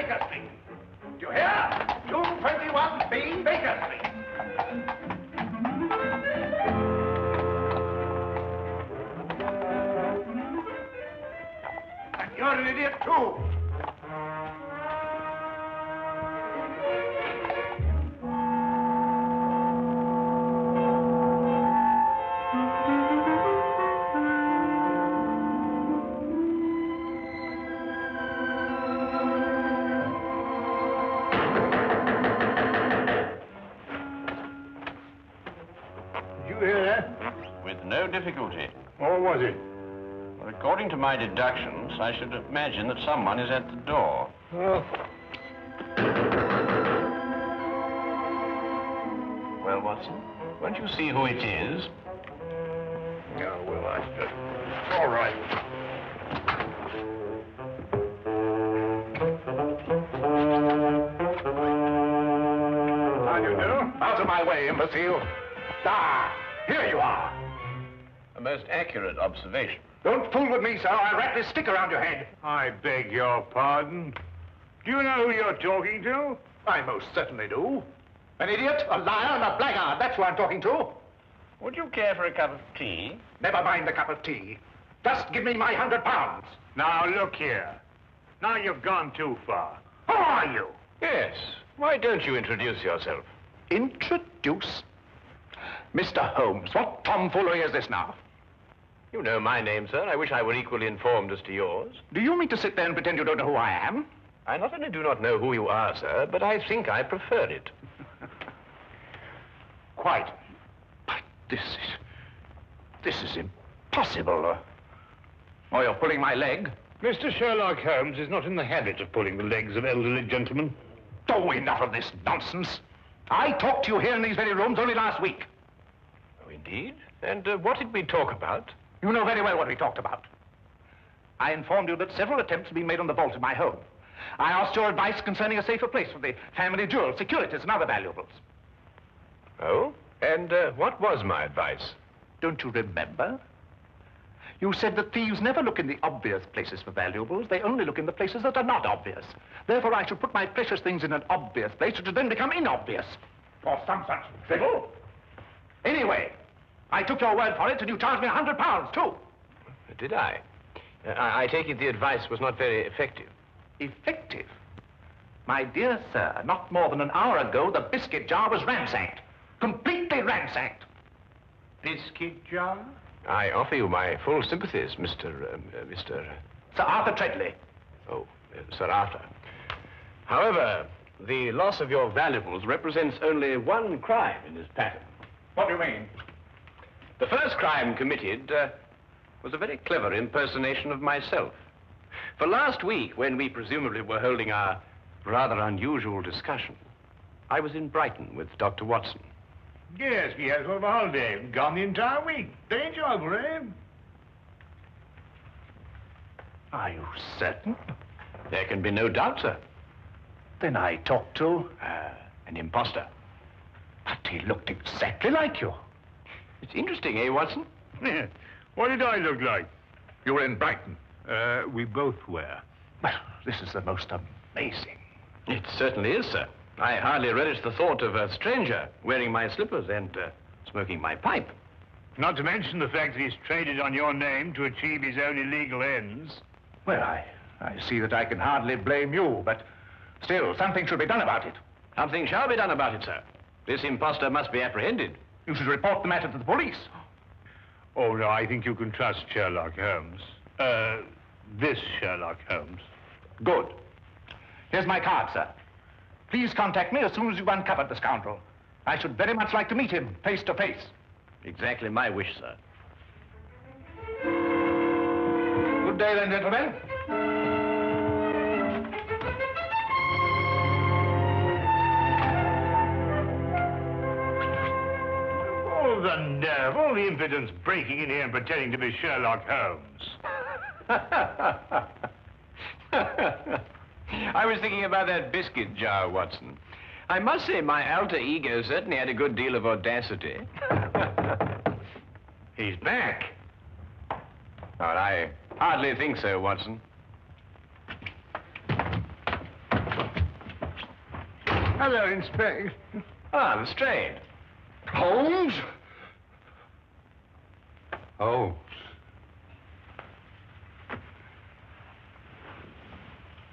Baker Street. Do you hear? 221B Baker Street. And you're an idiot, too. No difficulty. Or was it? Well, according to my deductions, I should imagine that someone is at the door. Oh. Well, Watson, won't you see who it is? No, well, I should. All right. How do you do? Out of my way, imbecile. Ah, here you are. A most accurate observation. Don't fool with me, sir. I'll wrap this stick around your head. I beg your pardon. Do you know who you're talking to? I most certainly do. An idiot, a liar, and a blackguard. That's who I'm talking to. Would you care for a cup of tea? Never mind the cup of tea. Just give me my £100. Now, look here. Now you've gone too far. Who are you? Yes. Why don't you introduce yourself? Introduce? Mr. Holmes, what tomfoolery is this now? You know my name, sir. I wish I were equally informed as to yours. Do you mean to sit there and pretend you don't know who I am? I not only do not know who you are, sir, but I think I prefer it. Quite. But this is impossible. Oh, you're pulling my leg? Mr. Sherlock Holmes is not in the habit of pulling the legs of elderly gentlemen. Oh, enough of this nonsense. I talked to you here in these very rooms only last week. Oh, indeed? And what did we talk about? You know very well what we talked about. I informed you that several attempts have been made on the vault in my home. I asked your advice concerning a safer place for the family jewels, securities, and other valuables. Oh? And what was my advice? Don't you remember? You said that thieves never look in the obvious places for valuables. They only look in the places that are not obvious. Therefore, I should put my precious things in an obvious place, which would then become inobvious. Or some such fiddle. Anyway, I took your word for it, and you charged me £100, too. Did I? I take it the advice was not very effective. Effective? My dear sir, not more than an hour ago, the biscuit jar was ransacked. Completely ransacked. Biscuit jar? I offer you my full sympathies, Mr. Sir Arthur Treadley. Oh, Sir Arthur. However, the loss of your valuables represents only one crime in this pattern. What do you mean? The first crime committed was a very clever impersonation of myself. For last week, when we presumably were holding our rather unusual discussion, I was in Brighton with Dr. Watson. Yes, he has one of a holiday. Gone the entire week. Very enjoyable, eh? Are you certain? There can be no doubt, sir. Then I talked to... an imposter. But he looked exactly like you. It's interesting, eh, Watson? Yeah. What did I look like? You were in Brighton. We both were. Well, this is the most amazing. It certainly is, sir. I hardly relish the thought of a stranger wearing my slippers and smoking my pipe. Not to mention the fact that he's traded on your name to achieve his own illegal ends. Well, I see that I can hardly blame you, but still, something should be done about it. Something shall be done about it, sir. This imposter must be apprehended. You should report the matter to the police. Oh, no, I think you can trust Sherlock Holmes. This Sherlock Holmes. Good. Here's my card, sir. Please contact me as soon as you've uncovered the scoundrel. I should very much like to meet him, face to face. Exactly my wish, sir. Good day, then, gentlemen. Oh, the nerve, all the impudence breaking in here and pretending to be Sherlock Holmes. I was thinking about that biscuit jar, Watson. I must say my alter ego certainly had a good deal of audacity. He's back. Well, I hardly think so, Watson. Hello, Inspector. Ah, Lestrade. Holmes? Holmes.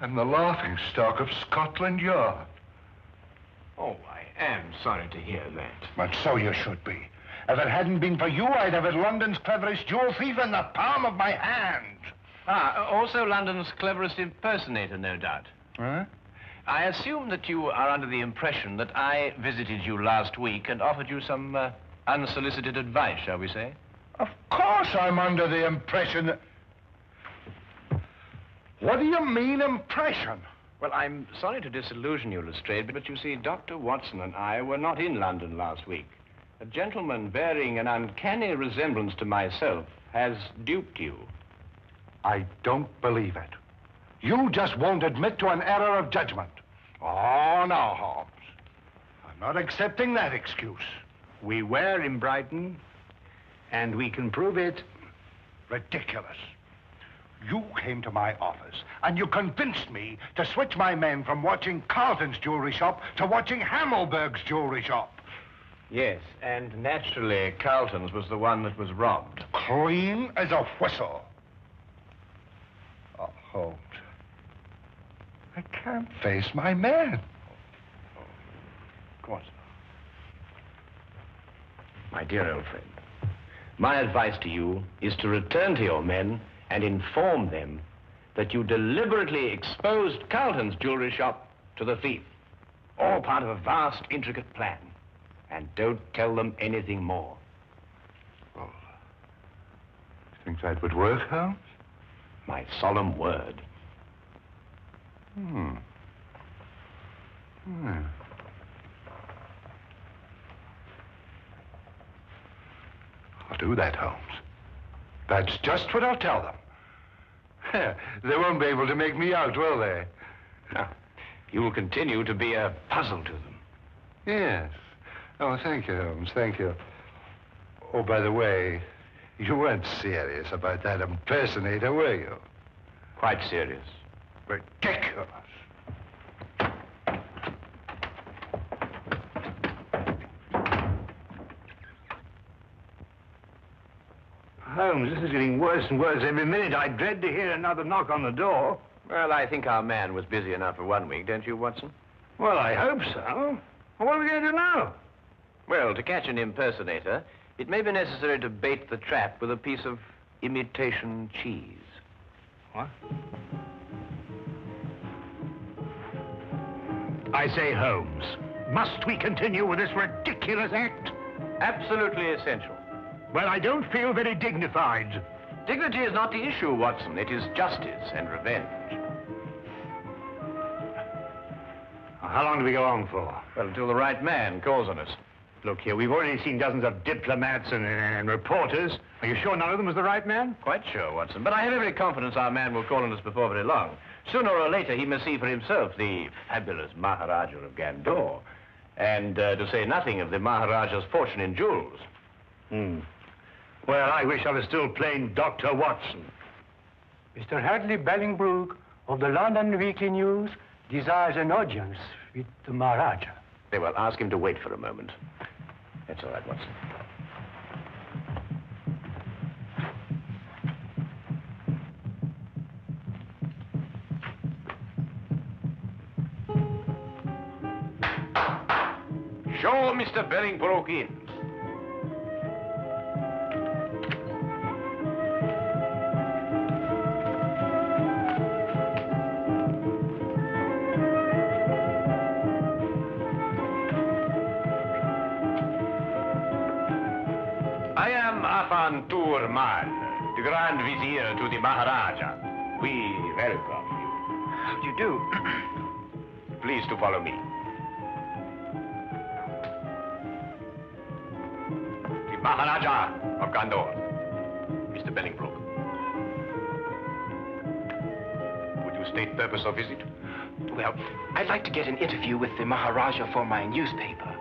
I'm the laughing stock of Scotland Yard. Oh, I am sorry to hear that. But so you should be. If it hadn't been for you, I'd have had London's cleverest jewel thief in the palm of my hand. Ah, also London's cleverest impersonator, no doubt. Huh? I assume that you are under the impression that I visited you last week and offered you some unsolicited advice, shall we say? Of course I'm under the impression that... What do you mean, impression? Well, I'm sorry to disillusion you, Lestrade, but you see, Dr. Watson and I were not in London last week. A gentleman bearing an uncanny resemblance to myself has duped you. I don't believe it. You just won't admit to an error of judgment. Oh, no, Holmes. I'm not accepting that excuse. We were in Brighton, and we can prove it. Ridiculous. You came to my office, and you convinced me to switch my men from watching Carlton's jewelry shop to watching Hammelberg's jewelry shop. Yes, and naturally, Carlton's was the one that was robbed. Clean as a whistle. Oh, Holmes. I can't face my men. Of course. My dear old friend, my advice to you is to return to your men and inform them that you deliberately exposed Carlton's jewelry shop to the thief. All part of a vast, intricate plan. And don't tell them anything more. Well, you think that would work, Holmes? My solemn word. I'll do that, Holmes. That's just what I'll tell them. They won't be able to make me out, will they? No. You will continue to be a puzzle to them. Yes. Oh, thank you, Holmes. Thank you. Oh, by the way, you weren't serious about that impersonator, were you? Quite serious. Ridiculous. Holmes, this is getting worse and worse every minute. I dread to hear another knock on the door. Well, I think our man was busy enough for 1 week, don't you, Watson? Well, I hope so. What are we going to do now? Well, to catch an impersonator, it may be necessary to bait the trap with a piece of imitation cheese. What? I say, Holmes, must we continue with this ridiculous act? Absolutely essential. Well, I don't feel very dignified. Dignity is not the issue, Watson. It is justice and revenge. How long do we go on for? Well, until the right man calls on us. Look here, we've already seen dozens of diplomats and reporters. Are you sure none of them was the right man? Quite sure, Watson. But I have every confidence our man will call on us before very long. Sooner or later, he must see for himself the fabulous Maharaja of Gandor. And to say nothing of the Maharaja's fortune in jewels. Well, I wish I was still plain Dr. Watson. Mr. Hadley Bellingbrook of the London Weekly News desires an audience with the Maharaja. Very well, ask him to wait for a moment. That's all right, Watson. Show Mr. Bellingbrook in. I am Afan Turmal, the Grand Vizier to the Maharaja. We welcome you. How do you do? Please to follow me. The Maharaja of Gandor, Mr. Bellingbrook. Would you state purpose of visit? Well, I'd like to get an interview with the Maharaja for my newspaper.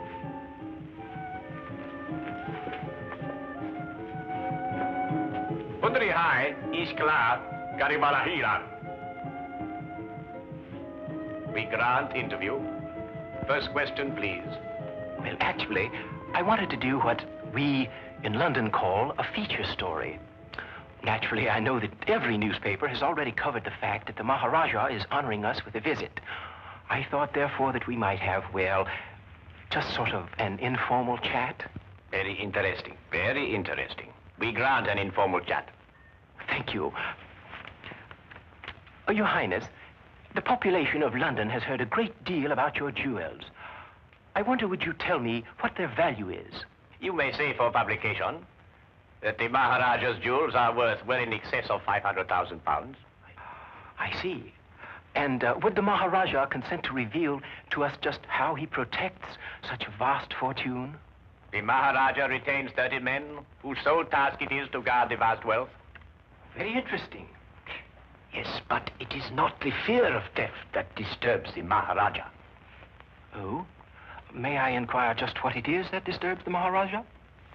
Putri Hai, Iskla, Garibalahira. We grant interview. First question, please. Well, actually, I wanted to do what we in London call a feature story. Naturally, I know that every newspaper has already covered the fact that the Maharaja is honoring us with a visit. I thought, therefore, that we might have, well, just sort of an informal chat. Very interesting, very interesting. We grant an informal chat. Thank you. Oh, Your Highness, the population of London has heard a great deal about your jewels. I wonder, would you tell me what their value is? You may say for publication that the Maharaja's jewels are worth well in excess of £500,000. I see. And would the Maharaja consent to reveal to us just how he protects such a vast fortune? The Maharaja retains 30 men whose sole task it is to guard the vast wealth. Very interesting. Yes, but it is not the fear of theft that disturbs the Maharaja. Oh? May I inquire just what it is that disturbs the Maharaja?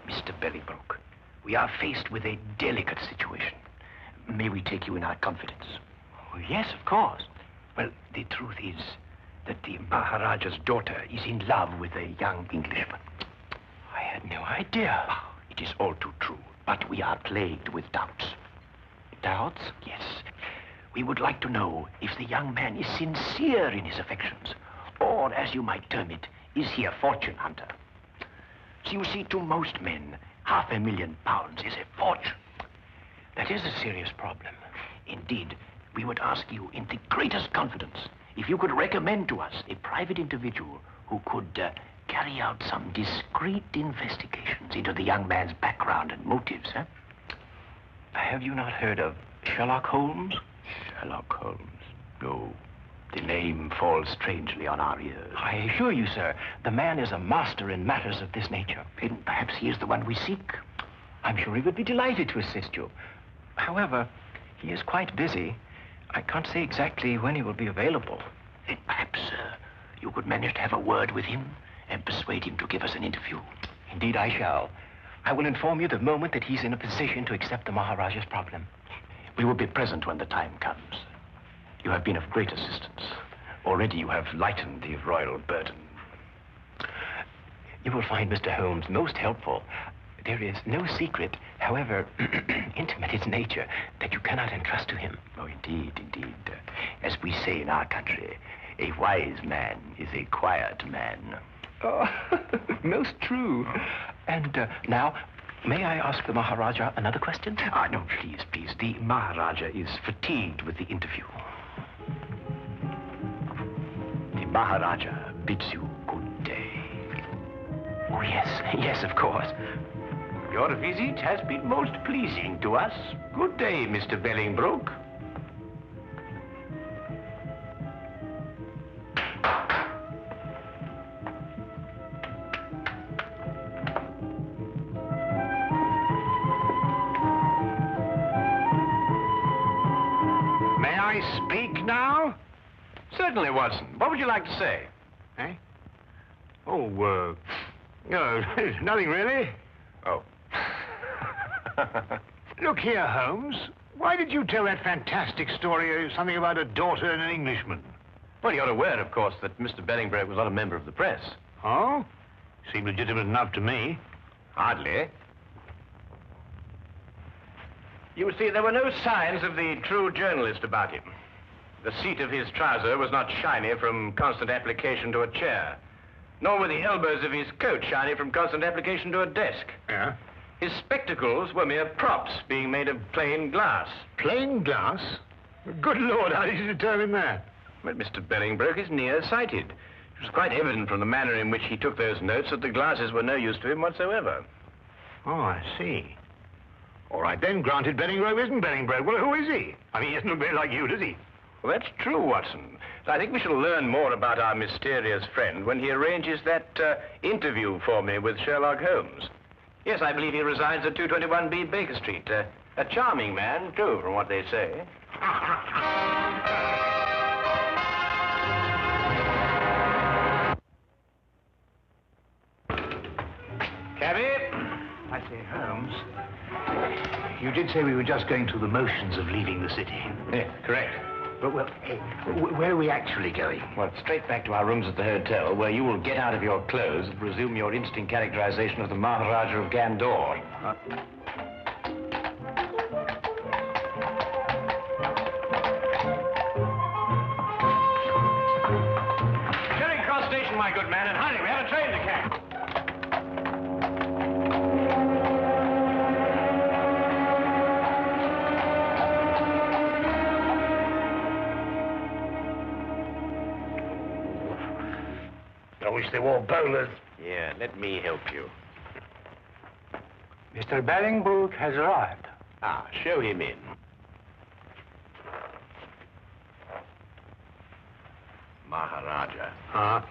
Mr. Bellingbroke, we are faced with a delicate situation. May we take you in our confidence? Oh, yes, of course. Well, the truth is that the Maharaja's daughter is in love with a young Englishman. I had no idea. Oh, it is all too true, but we are plagued with doubts. Doubts? Yes. We would like to know if the young man is sincere in his affections, or, as you might term it, is he a fortune hunter? So you see, to most men, £500,000 is a fortune. That is a serious problem. Indeed, we would ask you in the greatest confidence if you could recommend to us a private individual who could carry out some discreet investigations into the young man's background and motives, eh? Have you not heard of Sherlock Holmes? Sherlock Holmes? No. The name falls strangely on our ears. I assure you, sir, the man is a master in matters of this nature. Then perhaps he is the one we seek. I'm sure he would be delighted to assist you. However, he is quite busy. I can't say exactly when he will be available. Then perhaps you could manage to have a word with him and persuade him to give us an interview. Indeed, I shall. I will inform you the moment that he's in a position to accept the Maharaja's problem. We will be present when the time comes. You have been of great assistance. Already you have lightened the royal burden. You will find Mr. Holmes most helpful. There is no secret, however intimate its nature, that you cannot entrust to him. Oh, indeed, indeed. As we say in our country, a wise man is a quiet man. Oh, most true. And now, may I ask the Maharaja another question? No, please, please. The Maharaja is fatigued with the interview. The Maharaja bids you good day. Oh, yes, of course. Your visit has been most pleasing to us. Good day, Mr. Bellingbroke. May I speak now? Certainly, Watson. What would you like to say? Eh? Oh, no, nothing really. Oh. Look here, Holmes. Why did you tell that fantastic story, something about a daughter and an Englishman? Well, you're aware, of course, that Mr. Bellingbroke was not a member of the press. Oh? Seemed legitimate enough to me. Hardly. You see, there were no signs of the true journalist about him. The seat of his trouser was not shiny from constant application to a chair, nor were the elbows of his coat shiny from constant application to a desk. Yeah? His spectacles were mere props being made of plain glass. Plain glass? Good Lord, how did you determine that? But Mr. Bellingbroke is nearsighted. It was quite evident from the manner in which he took those notes that the glasses were no use to him whatsoever. Oh, I see. All right, then, granted Bellingbroke isn't Bellingbroke. Well, who is he? I mean, he doesn't look very like you, does he? Well, that's true, Watson. I think we shall learn more about our mysterious friend when he arranges that interview for me with Sherlock Holmes. Yes, I believe he resides at 221B Baker Street. A charming man, too, from what they say. Cabby? I say, Holmes, you did say we were just going through the motions of leaving the city. Yes, correct. But, well, where are we actually going? Well, straight back to our rooms at the hotel, where you will get out of your clothes and resume your instant characterization of the Maharaja of Gandor. Charing Cross Station, my good man, and hurry, we have a train to catch. I wish they wore bowlers. Yeah, let me help you. Mr. Bolingbroke has arrived. Ah, show him in. Maharaja. Huh?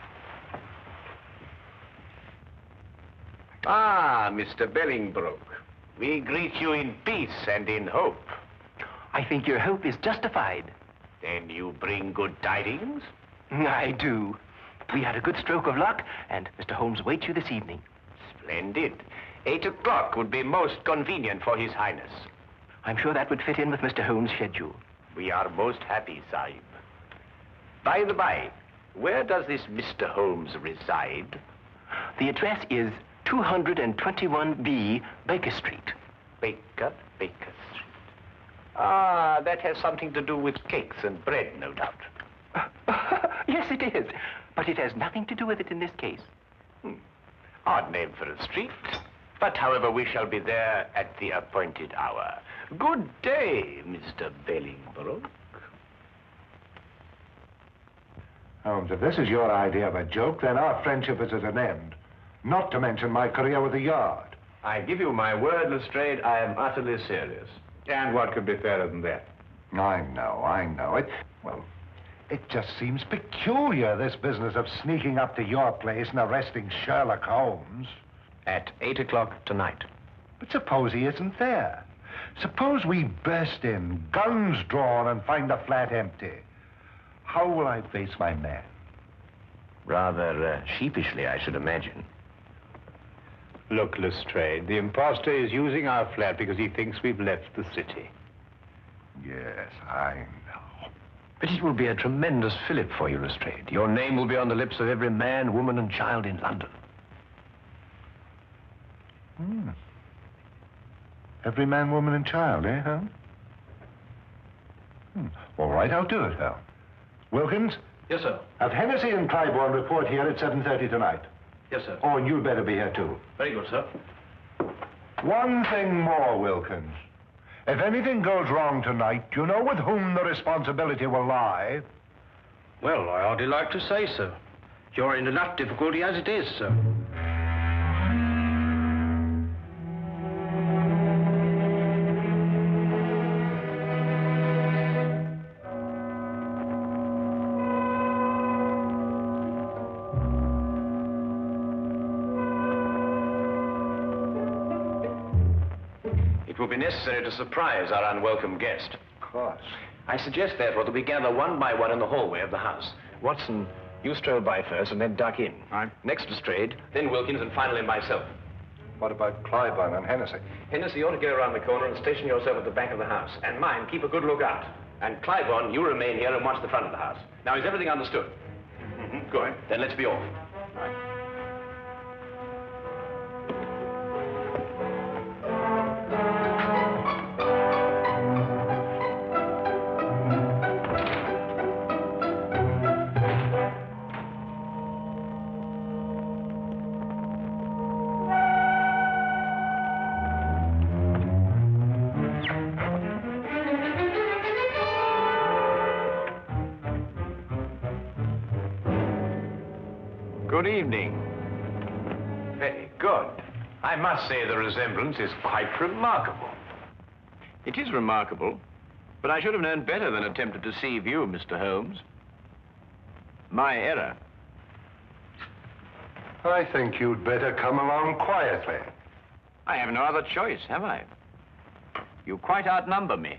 Ah, Mr. Bolingbroke. We greet you in peace and in hope. I think your hope is justified. Then you bring good tidings? I do. We had a good stroke of luck, and Mr. Holmes waits you this evening. Splendid. 8 o'clock would be most convenient for His Highness. I'm sure that would fit in with Mr. Holmes' schedule. We are most happy, Sahib. By the by, where does this Mr. Holmes reside? The address is 221B Baker Street. Baker Street. Ah, that has something to do with cakes and bread, no doubt. Yes, it is. But it has nothing to do with it in this case. Odd name for a street. But, however, we shall be there at the appointed hour. Good day, Mr. Bolingbroke. Holmes, if this is your idea of a joke, then our friendship is at an end. Not to mention my career with the Yard. I give you my word, Lestrade, I am utterly serious. And what could be fairer than that? I know. It just seems peculiar, this business of sneaking up to your place and arresting Sherlock Holmes. At 8 o'clock tonight. But suppose he isn't there. Suppose we burst in, guns drawn, and find the flat empty. How will I face my man? Rather sheepishly, I should imagine. Look, Lestrade, the imposter is using our flat because he thinks we've left the city. Yes, I know. But it will be a tremendous fillip for you, Lestrade. Your name will be on the lips of every man, woman, and child in London. Every man, woman, and child, eh, Holmes? All right, I'll do it, Holmes. Wilkins? Yes, sir. Have Hennessy and Clybourne report here at 7:30 tonight. Yes, sir. Oh, and you'd better be here, too. Very good, sir. One thing more, Wilkins. If anything goes wrong tonight, you know with whom the responsibility will lie? Well, I hardly like to say so. You're in enough difficulty as it is, sir. It will be necessary to surprise our unwelcome guest. Of course. I suggest, therefore, that we gather one by one in the hallway of the house. Watson, you stroll by first and then duck in. Right. Next Lestrade, then Wilkins, and finally myself. What about Clybourne and Hennessy? Hennessy, you ought to go around the corner and station yourself at the back of the house. And mind, keep a good lookout. And Clybourne, you remain here and watch the front of the house. Now, is everything understood? Good. Then let's be off. Good evening. Very good. I must say the resemblance is quite remarkable. It is remarkable, but I should have known better than attempt to deceive you, Mr. Holmes. My error. I think you'd better come along quietly. I have no other choice, have I? You quite outnumber me.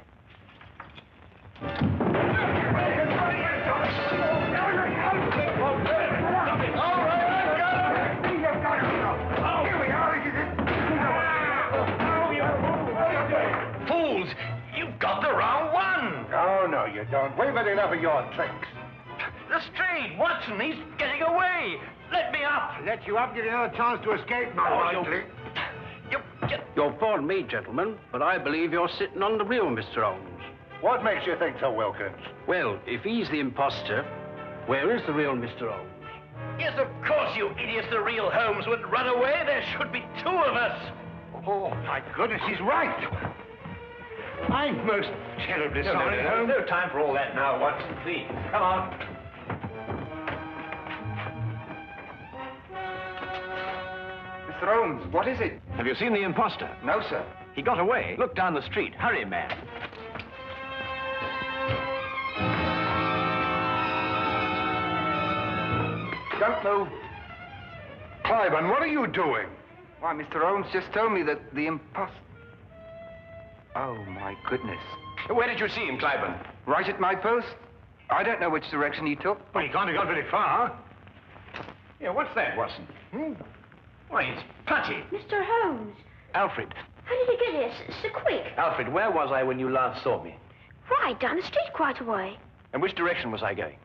Oh, no, you don't. We've had enough of your tricks. Lestrade, Watson, he's getting away. Let me up. Let you up, give you another chance to escape, my likely. You'll pardon me, gentlemen, but I believe you're sitting on the real Mr. Holmes. What makes you think so, Wilkins? Well, if he's the imposter, where is the real Mr. Holmes? Yes, of course, you idiots. The real Holmes would run away. There should be two of us. Oh, my goodness, he's right. I'm most terribly sorry, Holmes. No time for all that now, Watson. Please, come on. Mr. Holmes, what is it? Have you seen the imposter? No, sir. He got away. Look down the street. Hurry, man. Don't move. Cliven, what are you doing? Why, Mr. Holmes just told me that the imposter... Oh, my goodness. Where did you see him, Cliven? Right at my post. I don't know which direction he took. Well, he can't have gone very far. Yeah, what's that, Watson? Why, it's Putty. Mr. Holmes, Alfred. how did you get here so quick? Alfred, where was I when you last saw me? Right, down the street quite a way. And which direction was I going?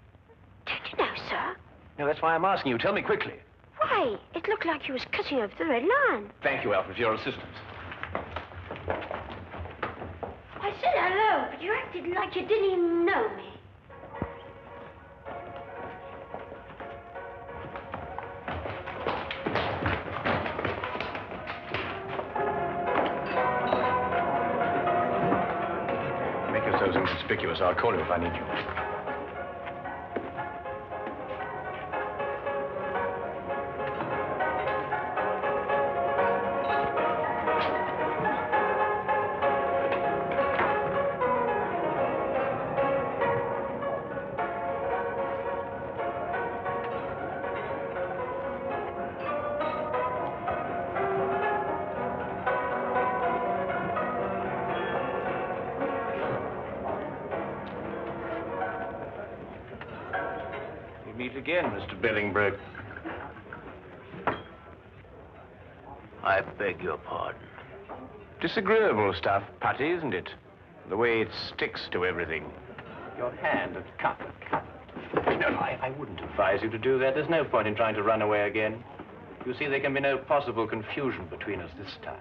Don't you know, sir? No, that's why I'm asking you. Tell me quickly. Why, it looked like you was cutting over the red line. Thank you, Alfred, for your assistance. I said hello, but you acted like you didn't even know me. Make yourselves inconspicuous. I'll call you if I need you. Meet again, Mr. Billingbroke. I beg your pardon. Disagreeable stuff, Putty, isn't it? The way it sticks to everything. Your hand at cup. No, I wouldn't advise you to do that. There's no point in trying to run away again. You see, there can be no possible confusion between us this time.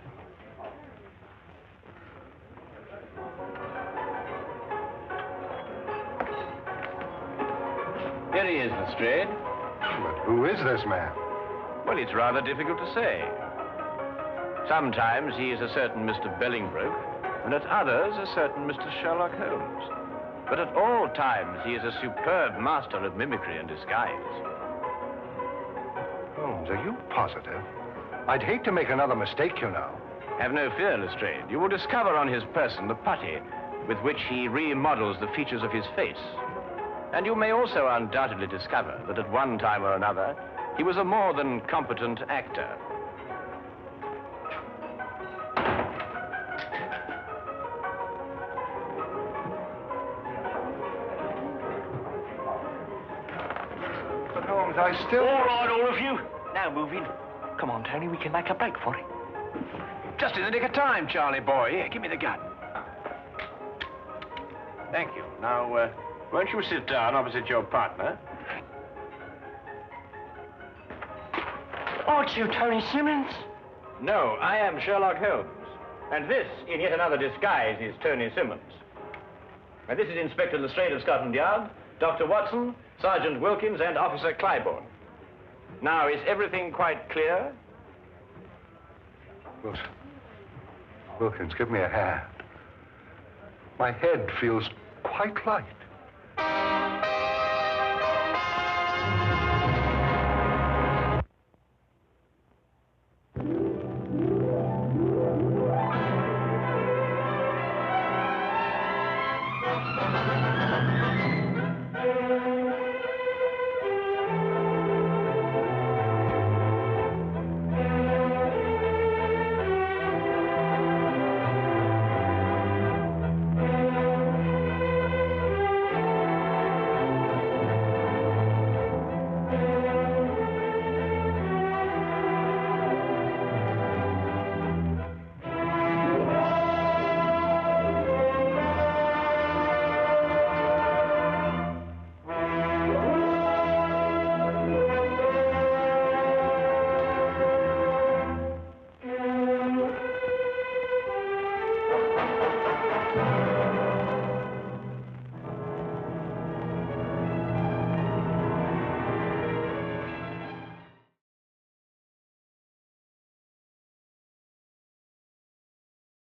Here he is, Lestrade. But who is this man? Well, it's rather difficult to say. Sometimes he is a certain Mr. Billingbroke, and at others a certain Mr. Sherlock Holmes. But at all times he is a superb master of mimicry and disguise. Holmes, are you positive? I'd hate to make another mistake, you know. Have no fear, Lestrade. You will discover on his person the putty with which he remodels the features of his face. And you may also undoubtedly discover that at one time or another, he was a more than competent actor. But Holmes, I still... All right, all of you. Now move in. Come on, Tony, we can make a break for it. Just in the nick of time, Charlie boy. Here, give me the gun. Thank you. Now, won't you sit down opposite your partner? Aren't you Tony Simmons? No, I am Sherlock Holmes. And this, in yet another disguise, is Tony Simmons. And this is Inspector Lestrade of Scotland Yard, Dr. Watson, Sergeant Wilkins, and Officer Clybourne. Now, is everything quite clear? Wilkins, give me a hand. My head feels quite light.